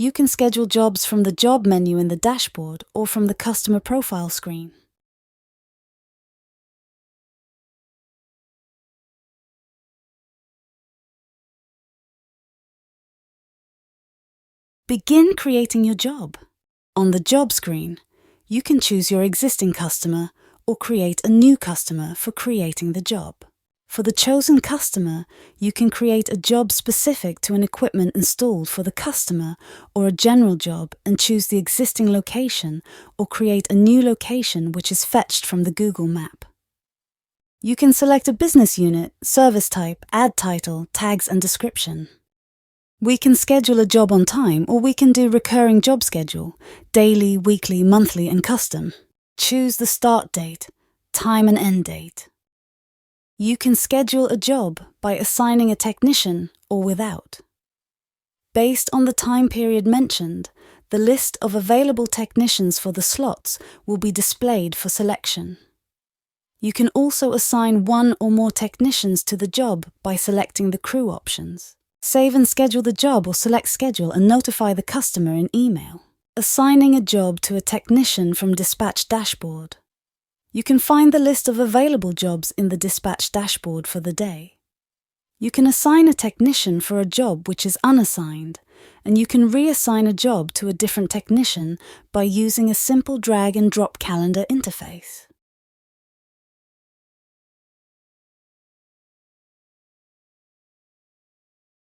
You can schedule jobs from the job menu in the dashboard or from the customer profile screen. Begin creating your job. On the job screen, you can choose your existing customer or create a new customer for creating the job. For the chosen customer, you can create a job specific to an equipment installed for the customer or a general job and choose the existing location or create a new location which is fetched from the Google map. You can select a business unit, service type, ad title, tags and description. We can schedule a job on time, or we can do recurring job schedule, daily, weekly, monthly and custom. Choose the start date, time and end date. You can schedule a job by assigning a technician or without. Based on the time period mentioned, the list of available technicians for the slots will be displayed for selection. You can also assign one or more technicians to the job by selecting the crew options. Save and schedule the job or select schedule and notify the customer in email. Assigning a job to a technician from Dispatch dashboard. You can find the list of available jobs in the Dispatch dashboard for the day. You can assign a technician for a job which is unassigned, and you can reassign a job to a different technician by using a simple drag and drop calendar interface.